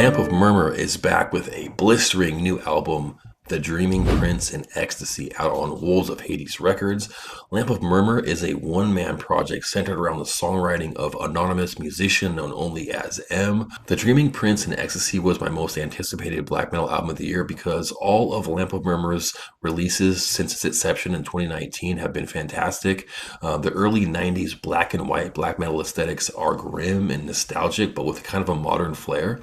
Lamp of Murmuur is back with a blistering new album, The Dreaming Prince and Ecstasy, out on Wolves of Hades Records. Lamp of Murmuur is a one-man project centered around the songwriting of anonymous musician known only as M. The Dreaming Prince and Ecstasy was my most anticipated black metal album of the year because all of Lamp of Murmur's releases since its inception in 2019 have been fantastic. The early 90s black and white black metal aesthetics are grim and nostalgic, but with kind of a modern flair.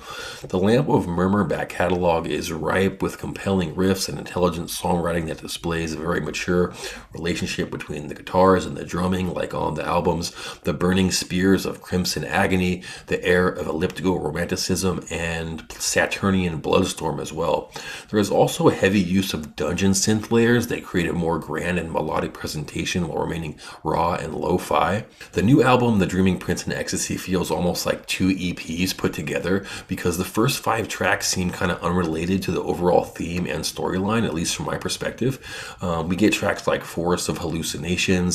The Lamp of Murmuur back catalog is ripe with compelling riffs and intelligent songwriting that displays a very mature relationship between the guitars and the drumming, like on the albums The Burning Spears of Crimson Agony, The Air of Elliptical Romanticism, and Saturnian Bloodstorm as well. There is also a heavy use of dungeon synth layers that create a more grand and melodic presentation while remaining raw and lo-fi. The new album, The Dreaming Prince and Ecstasy, feels almost like two EPs put together because the first 5 tracks seem kind of unrelated to the overall theme and storyline, at least from my perspective. We get tracks like Forest of Hallucinations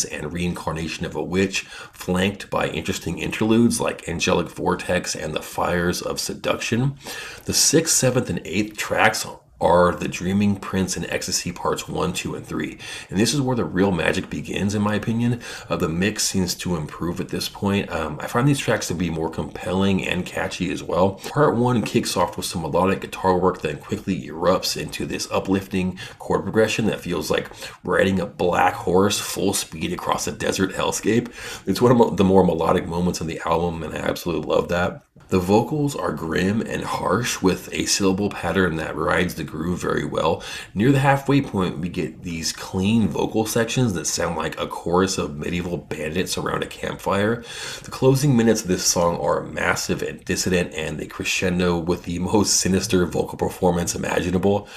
and Reincarnation of a Witch, flanked by interesting interludes like Angelic Vortex and The Fires of Seduction. The 6th, 7th, and 8th tracks are The Dreaming Prince and Ecstasy parts 1, 2, and 3. And this is where the real magic begins, in my opinion. The mix seems to improve at this point. I find these tracks to be more compelling and catchy as well. Part 1 kicks off with some melodic guitar work, then quickly erupts into this uplifting chord progression that feels like riding a black horse full speed across a desert hellscape. It's one of the more melodic moments in the album, and I absolutely love that. The vocals are grim and harsh with a syllable pattern that rides the groove very well. Near the halfway point, we get these clean vocal sections that sound like a chorus of medieval bandits around a campfire. The closing minutes of this song are massive and dissident, and they crescendo with the most sinister vocal performance imaginable.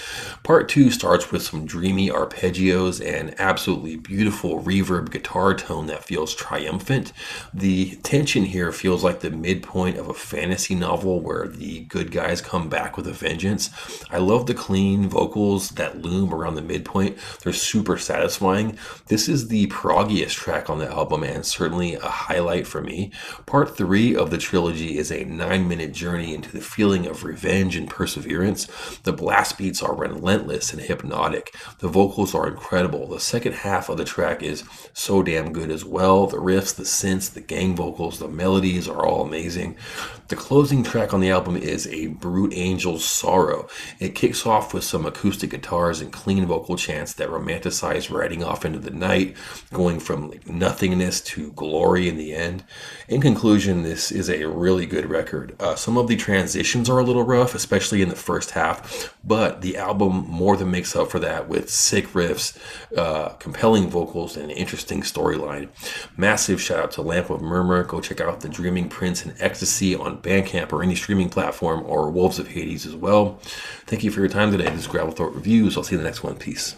Part 2 starts with some dreamy arpeggios and absolutely beautiful reverb guitar tone that feels triumphant. The tension here feels like the midpoint of a fantasy novel where the good guys come back with a vengeance. I love the clean vocals that loom around the midpoint. They're super satisfying. This is the proggiest track on the album and certainly a highlight for me. Part 3 of the trilogy is a 9-minute journey into the feeling of revenge and perseverance. The blast beats are relentless and hypnotic. The vocals are incredible. The second half of the track is so damn good as well. The riffs, the synths, the gang vocals, the melodies are all amazing. The closing track on the album is A Brute Angel's Sorrow. It kicks off with some acoustic guitars and clean vocal chants that romanticize riding off into the night, going from nothingness to glory in the end. In conclusion, this is a really good record. Some of the transitions are a little rough, especially in the first half, but the album more than makes up for that with sick riffs, compelling vocals, and an interesting storyline. Massive shout out to Lamp of Murmuur. Go check out The Dreaming Prince and Ecstasy on Bandcamp or any streaming platform, or Wolves of Hades as well. Thank you for your time today. This is Gravel Throat Reviews. I'll see you in the next one. Peace.